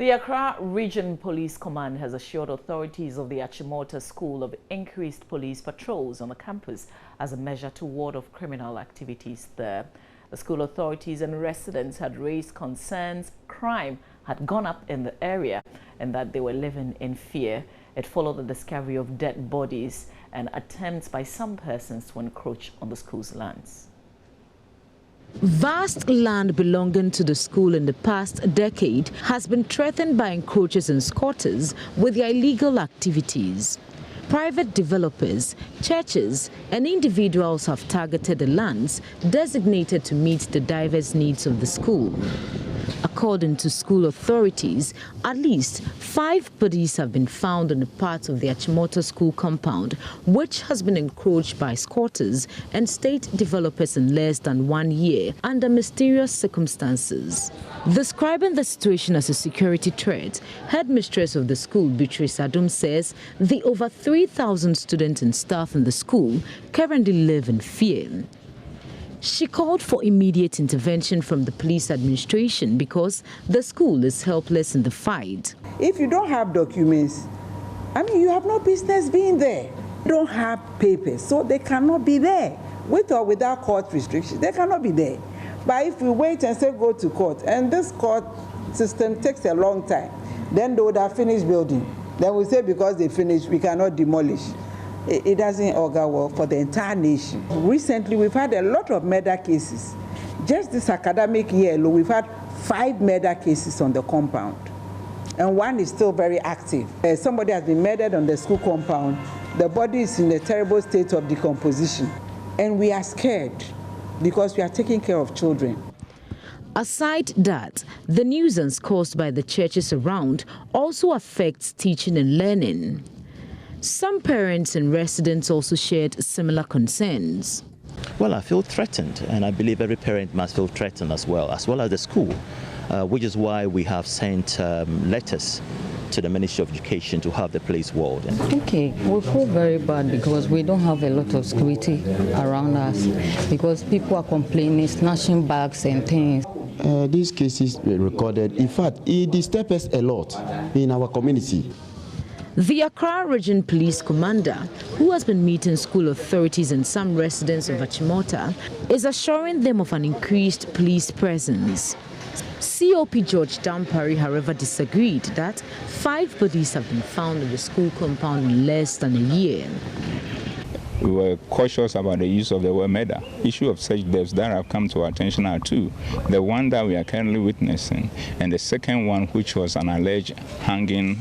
The Accra Region Police Command has assured authorities of the Achimota School of increased police patrols on the campus as a measure to ward off criminal activities there. The school authorities and residents had raised concerns crime had gone up in the area and that they were living in fear. It followed the discovery of dead bodies and attempts by some persons to encroach on the school's lands. Vast land belonging to the school in the past decade has been threatened by encroachers and squatters with their illegal activities. Private developers, churches, and individuals have targeted the lands designated to meet the diverse needs of the school. According to school authorities, at least 5 bodies have been found in a part of the Achimota school compound, which has been encroached by squatters and state developers in less than 1 year under mysterious circumstances. Describing the situation as a security threat, headmistress of the school, Beatrice Adum, says the over 3,000 students and staff in the school currently live in fear. She called for immediate intervention from the police administration because the school is helpless in the fight. If you don't have documents, you have no business being there. You don't have papers, so they cannot be there. With or without court restrictions, they cannot be there. But if we wait and say go to court, and this court system takes a long time, then they would have finished building. Then we say because they finished, we cannot demolish. It doesn't augur well for the entire nation. Recently, we've had a lot of murder cases. Just this academic year, we've had 5 murder cases on the compound. And one is still very active. Somebody has been murdered on the school compound. The body is in a terrible state of decomposition. And we are scared because we are taking care of children. Aside that, the nuisance caused by the churches around also affects teaching and learning. Some parents and residents also shared similar concerns. Well, I feel threatened, and I believe every parent must feel threatened as well as the school, which is why we have sent letters to the Ministry of Education to have the place walled. Okay, we feel very bad because we don't have a lot of security around us because people are complaining, snatching bags and things. These cases were recorded. In fact, it disturbs us a lot in our community. The Accra Region Police Commander, who has been meeting school authorities and some residents of Achimota, is assuring them of an increased police presence. COP George Dampari, however, disagreed that 5 bodies have been found in the school compound in less than a year. We were cautious about the use of the word murder. Issue of such deaths that have come to our attention are 2. The one that we are currently witnessing, and the second one, which was an alleged hanging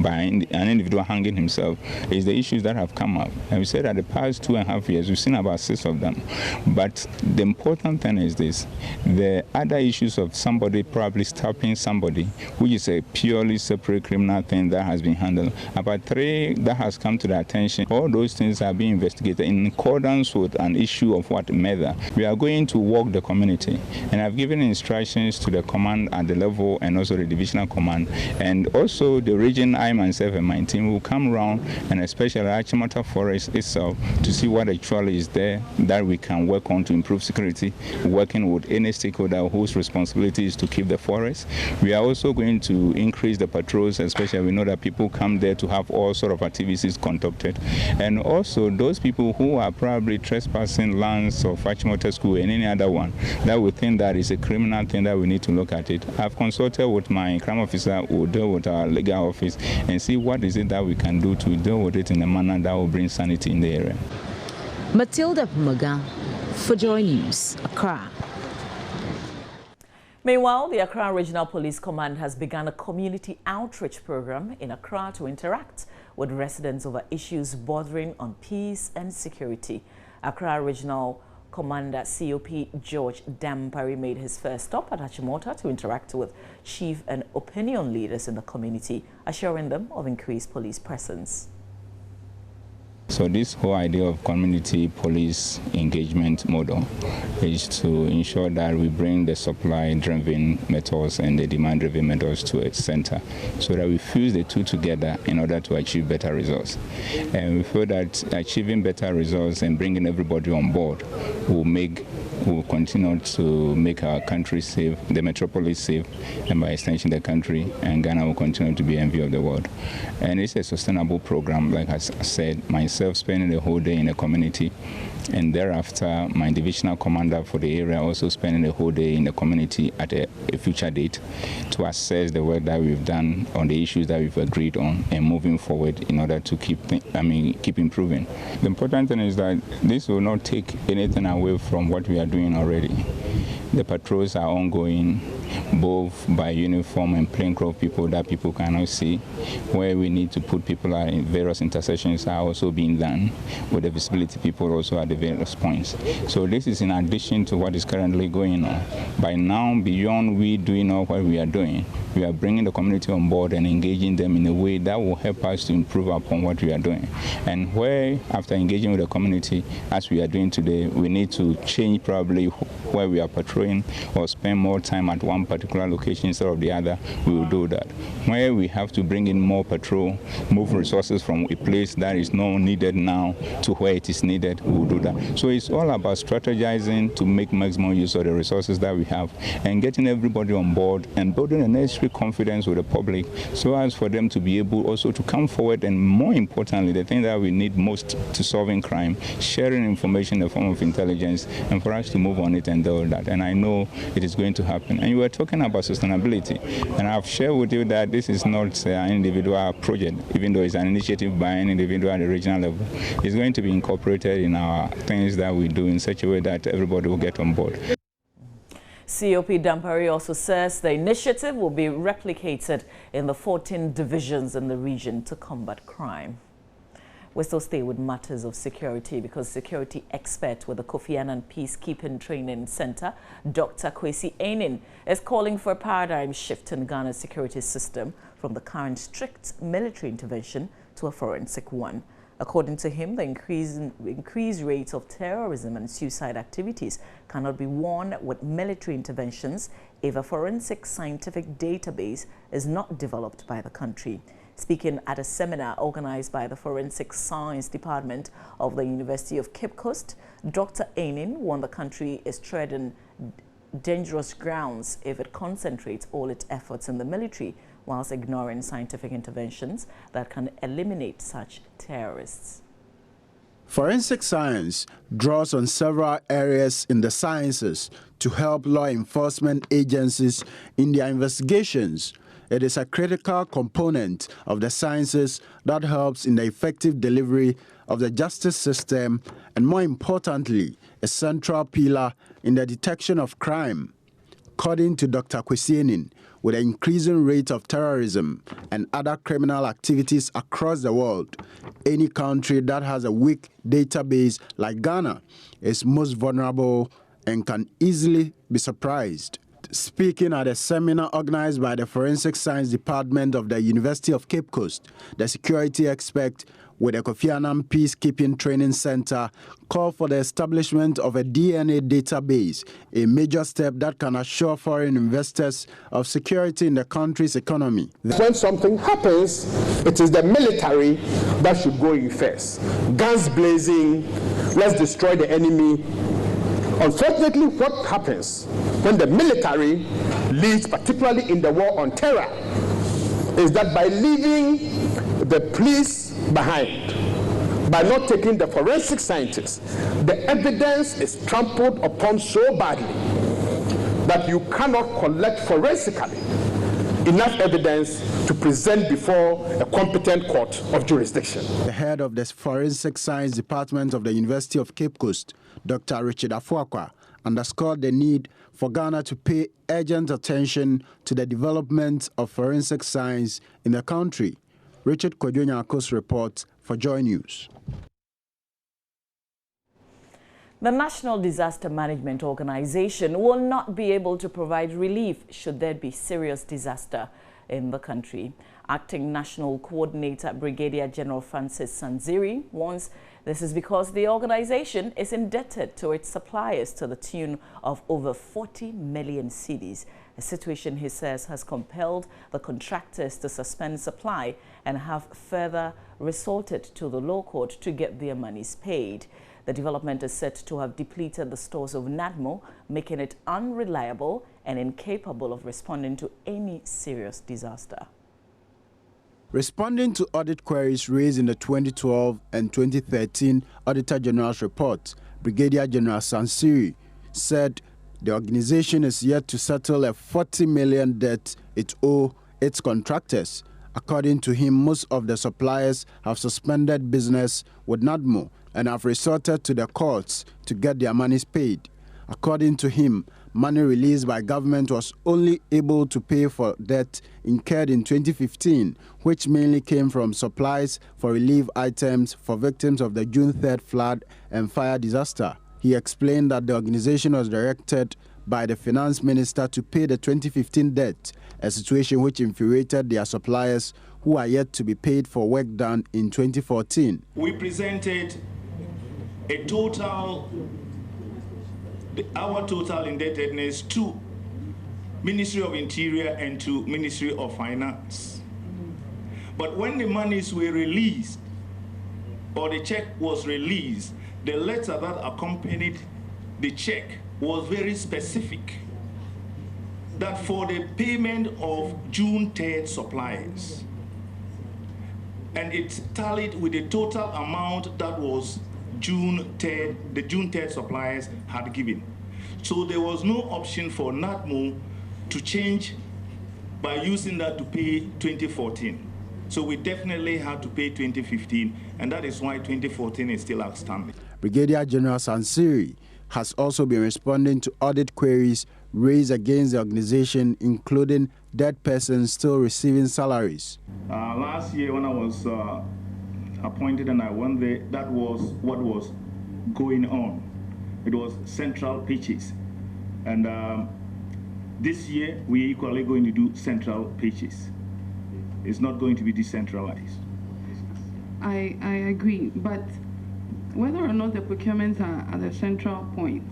by an individual hanging himself, is the issues that have come up. And we said that the past 2.5 years, we've seen about 6 of them. But the important thing is this: the other issues of somebody probably stopping somebody, which is a purely separate criminal thing that has been handled. About 3 that has come to the attention. All those things are being investigated in accordance with an issue of murder. We are going to walk the community, and I've given instructions to the command at the level and also the divisional command, and also the region. I myself and my team will come around, and especially Achimota Forest itself, to see what actually is there that we can work on to improve security, working with any stakeholder whose responsibility is to keep the forest. We are also going to increase the patrols, especially we know that people come there to have all sort of activities conducted, and also those people who are probably trespassing lands of Achimota School and any other one that we think that is a criminal thing that we need to look at it. I've consulted with my crime officer who will deal with our legal office and see what is it that we can do to deal with it in a manner that will bring sanity in the area. Matilda Pumaga for Joy News, Accra. Meanwhile, the Accra Regional Police Command has begun a community outreach program in Accra to interact with residents over issues bordering on peace and security. Accra Regional Commander COP George Dampari made his first stop at Achimota to interact with chief and opinion leaders in the community, assuring them of increased police presence. So this whole idea of community police engagement model is to ensure that we bring the supply-driven methods and the demand-driven methods to a center so that we fuse the 2 together in order to achieve better results. And we feel that achieving better results and bringing everybody on board will make we will continue to make our country safe, the metropolis safe, and by extension the country, and Ghana will continue to be envy of the world. And it's a sustainable program, like I said, myself spending the whole day in the community, and thereafter my divisional commander for the area also spending the whole day in the community at a future date to assess the work that we've done on the issues that we've agreed on and moving forward in order to keep improving. The important thing is that this will not take anything away from what we are doing already. The patrols are ongoing, both by uniform and plainclothes people that people cannot see. Where we need to put people in various intersections are also being done, with the visibility people also at the various points. So this is in addition to what is currently going on. By now, beyond we doing all what we are doing, we are bringing the community on board and engaging them in a way that will help us to improve upon what we are doing. And where, after engaging with the community, as we are doing today, we need to change probably where we are patrolling or spend more time at one particular location instead of the other, we will do that. Where we have to bring in more patrol, move resources from a place that is not needed now to where it is needed, we will do that. So it's all about strategizing to make maximum use of the resources that we have and getting everybody on board and building the necessary confidence with the public so as for them to be able also to come forward, and more importantly, the thing that we need most to solving crime, sharing information in the form of intelligence, and for us to move on it and do that. And I know it is going to happen. And you were talking about sustainability, and I've shared with you that this is not an individual project, even though it's an initiative by an individual at the regional level. It's going to be incorporated in our things that we do in such a way that everybody will get on board. COP Dampari also says the initiative will be replicated in the 14 divisions in the region to combat crime. We still stay with matters of security because security expert with the Kofi Annan Peacekeeping Training Center, Dr. Kwesi Anin, is calling for a paradigm shift in Ghana's security system from the current strict military intervention to a forensic one. According to him, the increased rate of terrorism and suicide activities cannot be won with military interventions if a forensic scientific database is not developed by the country. Speaking at a seminar organized by the Forensic Science Department of the University of Cape Coast, Dr. Anin warned the country is treading dangerous grounds if it concentrates all its efforts in the military whilst ignoring scientific interventions that can eliminate such terrorists. Forensic science draws on several areas in the sciences to help law enforcement agencies in their investigations. It is a critical component of the sciences that helps in the effective delivery of the justice system and, more importantly, a central pillar in the detection of crime. According to Dr. Kwesi Anin, with an increasing rate of terrorism and other criminal activities across the world, any country that has a weak database like Ghana is most vulnerable and can easily be surprised. Speaking at a seminar organized by the Forensic Science Department of the University of Cape Coast, the security expert with the Kofi Annan Peacekeeping Training Center called for the establishment of a DNA database, a major step that can assure foreign investors of security in the country's economy. When something happens, it is the military that should go in first. Guns blazing, let's destroy the enemy. Unfortunately, what happens when the military leads, particularly in the war on terror, is that by leaving the police behind, by not taking the forensic scientists, the evidence is trampled upon so badly that you cannot collect forensically enough evidence to present before a competent court of jurisdiction. The head of the Forensic Science Department of the University of Cape Coast, Dr. Richard Afuakwa, underscored the need for Ghana to pay urgent attention to the development of forensic science in the country. Richard Kodonyakos reports for Joy News. The National Disaster Management Organization will not be able to provide relief should there be serious disaster in the country. Acting National Coordinator Brigadier General Francis Sanziri warns this is because the organization is indebted to its suppliers to the tune of over 40 million cedis, a situation he says has compelled the contractors to suspend supply and have further resorted to the law court to get their monies paid. The development is said to have depleted the stores of NADMO, making it unreliable and incapable of responding to any serious disaster. Responding to audit queries raised in the 2012 and 2013 Auditor General's report, Brigadier General Sansiri said the organization is yet to settle a 40 million debt it owes its contractors. According to him, most of the suppliers have suspended business with NADMO and have resorted to the courts to get their monies paid. According to him, money released by government was only able to pay for debt incurred in 2015, which mainly came from supplies for relief items for victims of the June 3rd flood and fire disaster. He explained that the organization was directed by the finance minister to pay the 2015 debt, a situation which infuriated their suppliers who are yet to be paid for work done in 2014. We presented a our total indebtedness to Ministry of Interior and to Ministry of Finance. But when the monies were released, or the check was released, the letter that accompanied the check was very specific, that for the payment of June 3rd suppliers, and it tallied with the total amount that was the June 3rd suppliers had given. So there was no option for NADMO to change by using that to pay 2014. So we definitely had to pay 2015, and that is why 2014 is still outstanding. Brigadier General Sansiri has also been responding to audit queries raised against the organization, including dead persons still receiving salaries. Last year when I was appointed and I went there, that was what was going on. It was central pitches. And this year, we're equally going to do central pitches. It's not going to be decentralized. I agree, but whether or not the procurements are at the central point,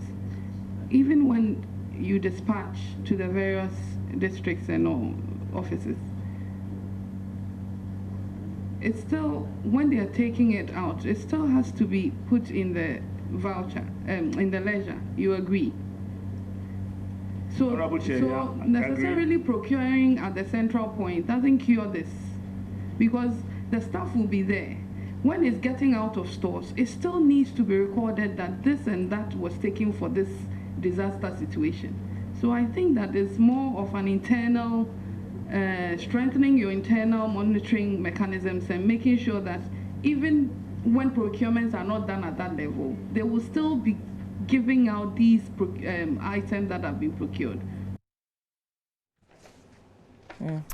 even when you dispatch to the various districts and all offices, it's still, when they are taking it out, it still has to be put in the voucher, in the ledger. You agree? So necessarily procuring at the central point doesn't cure this, because the stuff will be there. When it's getting out of stores, it still needs to be recorded that this and that was taken for this disaster situation. So I think that it's more of an internal, strengthening your internal monitoring mechanisms and making sure that even when procurements are not done at that level, they will still be giving out these items that have been procured.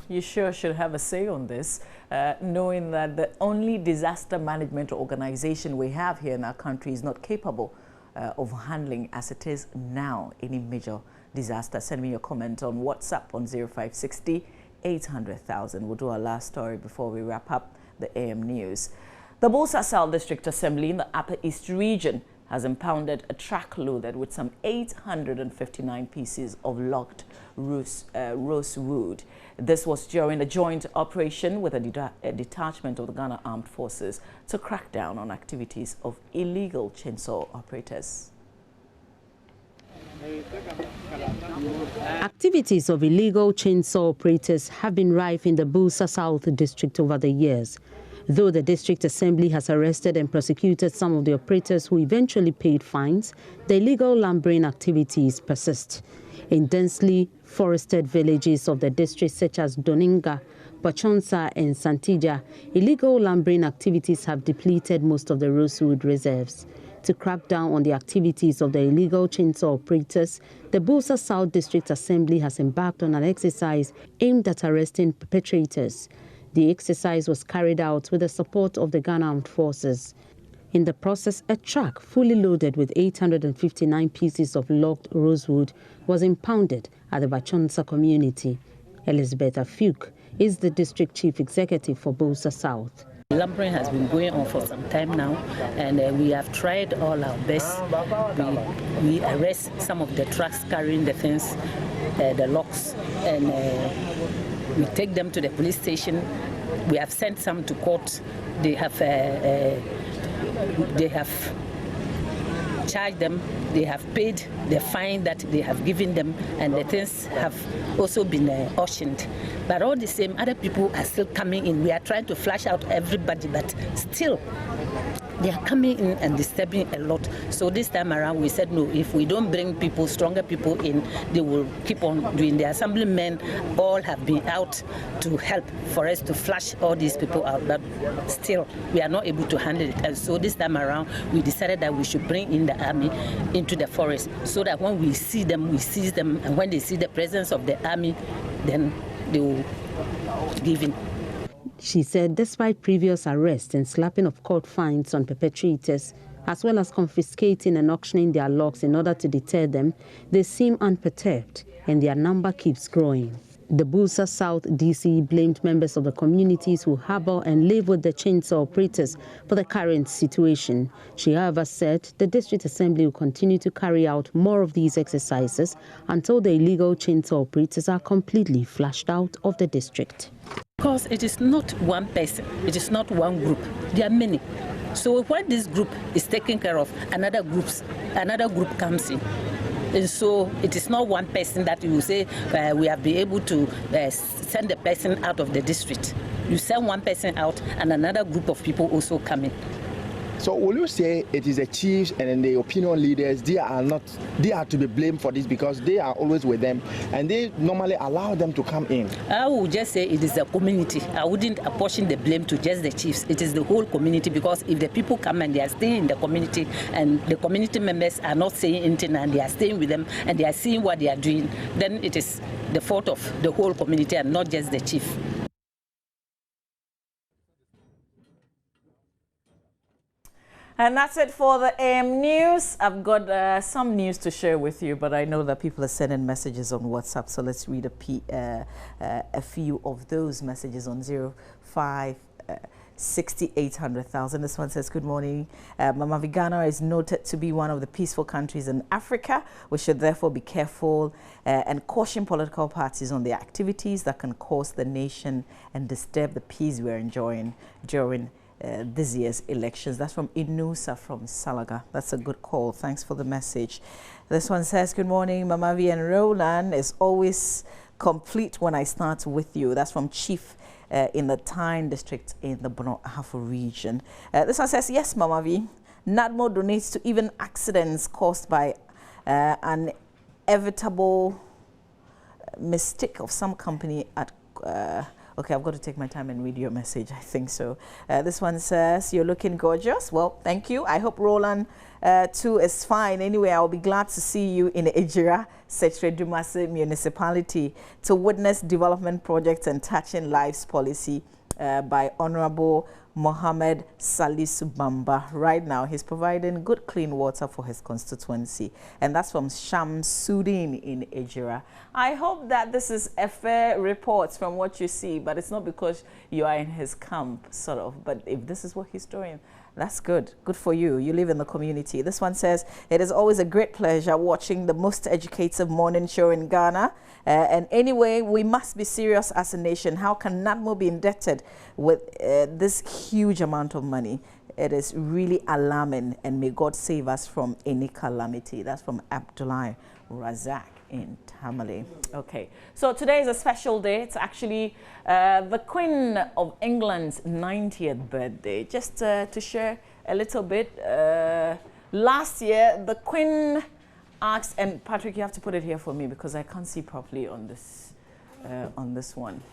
You sure should have a say on this, knowing that the only disaster management organization we have here in our country is not capable of handling, as it is now, any major disaster. Send me your comment on WhatsApp on 0560 800,000. We'll do our last story before we wrap up the AM News. The Bosa South District Assembly in the Upper East region has impounded a truck loaded with some 859 pieces of logged rosewood. This was during a joint operation with a detachment of the Ghana Armed Forces to crack down on activities of illegal chainsaw operators. Activities of illegal chainsaw operators have been rife in the Bosa South District over the years. Though the District Assembly has arrested and prosecuted some of the operators who eventually paid fines, the illegal lumbering activities persist. In densely forested villages of the district such as Doninga, Pachonsa and Santija, illegal lumbering activities have depleted most of the rosewood reserves. To crack down on the activities of the illegal chainsaw operators, the Bosa South District Assembly has embarked on an exercise aimed at arresting perpetrators. The exercise was carried out with the support of the Ghana Armed Forces. In the process, a truck fully loaded with 859 pieces of logged rosewood was impounded at the Bachonsa community. Elizabeth Afuk is the district chief executive for Bosa South. Lumbering has been going on for some time now, and we have tried all our best. We arrest some of the trucks carrying the things, the logs, and we take them to the police station. We have sent some to court. They have charged them, they have paid the fine that they have given them, and the things have also been auctioned. But all the same, other people are still coming in. We are trying to flush out everybody, but still, they are coming in and disturbing a lot. So this time around, we said, no, if we don't bring people, stronger people in, they will keep on doing. The assemblymen all have been out to help for us to flush all these people out. But still, we are not able to handle it. And so this time around, we decided that we should bring in the army into the forest so that when we see them, we seize them. And when they see the presence of the army, then they will give in. She said despite previous arrests and slapping of court fines on perpetrators, as well as confiscating and auctioning their logs in order to deter them, they seem unperturbed and their number keeps growing. The Busa South DC blamed members of the communities who harbor and live with the chainsaw operators for the current situation. She, however, said the District Assembly will continue to carry out more of these exercises until the illegal chainsaw operators are completely flushed out of the district. Because it is not one person, it is not one group, there are many. So when this group is taken care of, another group comes in. And so it is not one person that you say we have been able to send the person out of the district. You send one person out and another group of people also come in. So will you say it is the chiefs and the opinion leaders, they are to be blamed for this because they are always with them and they normally allow them to come in? I would just say it is the community. I wouldn't apportion the blame to just the chiefs. It is the whole community, because if the people come and they are staying in the community and the community members are not saying anything and they are staying with them and they are seeing what they are doing, then it is the fault of the whole community and not just the chief. And that's it for the AM News. I've got some news to share with you, but I know that people are sending messages on WhatsApp, so let's read a few of those messages on 0568000. This one says, good morning. Mama Ghana is noted to be one of the peaceful countries in Africa. We should therefore be careful and caution political parties on the activities that can cause the nation and disturb the peace we're enjoying during this year's elections. That's from Inusa from Salaga. That's a good call. Thanks for the message. This one says, good morning, Mamavi and Roland is always complete when I start with you. That's from Chief in the Tyne district in the Bono Ahafo region. This one says, yes, Mamavi, NADMO donates to even accidents caused by an inevitable mistake of some company at okay, I've got to take my time and read your message. I think so. This one says, you're looking gorgeous. Well, thank you. I hope Roland too is fine. Anyway, I'll be glad to see you in Ejira, Secretary Dumase Municipality, to witness development projects and touching lives policy by Honorable Mohammed Salisu Bamba. Right now, he's providing good clean water for his constituency. And that's from Shamsuddin in Ejira. I hope that this is a fair report from what you see, but it's not because you are in his camp, sort of. But if this is what he's doing, that's good. Good for you. You live in the community. This one says, it is always a great pleasure watching the most educative morning show in Ghana. And anyway, we must be serious as a nation. How can NADMO be indebted with this huge amount of money? It is really alarming, and may God save us from any calamity. That's from Abdullah Razak in Tamale. Okay, so today is a special day. It's actually the Queen of England's 90th birthday. Just to share a little bit, last year the Queen asked, and Patrick, you have to put it here for me because I can't see properly on this one.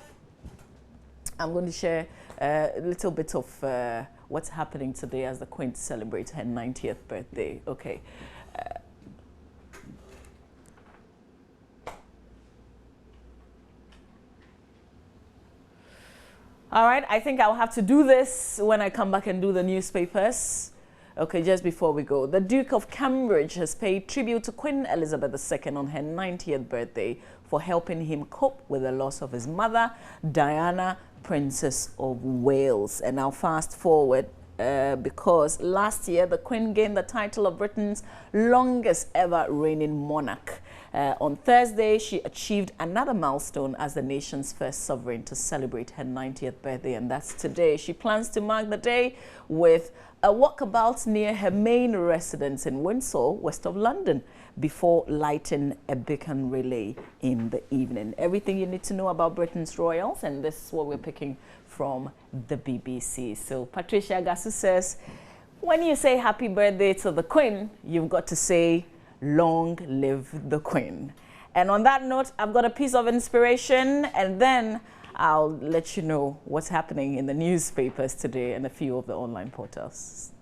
I'm going to share a little bit of what's happening today as the Queen celebrates her 90th birthday. Okay. All right, I think I'll have to do this when I come back and do the newspapers. Okay, just before we go, the Duke of Cambridge has paid tribute to Queen Elizabeth II on her 90th birthday for helping him cope with the loss of his mother, Diana, Princess of Wales. And now fast forward, because last year the Queen gained the title of Britain's longest ever reigning monarch. On Thursday, she achieved another milestone as the nation's first sovereign to celebrate her 90th birthday, and that's today. She plans to mark the day with a walkabout near her main residence in Windsor, west of London, before lighting a beacon relay in the evening. Everything you need to know about Britain's royals, and this is what we're picking from the BBC. So Patricia Agasu says, when you say happy birthday to the Queen, you've got to say, long live the Queen. And on that note, I've got a piece of inspiration, and then I'll let you know what's happening in the newspapers today and a few of the online portals.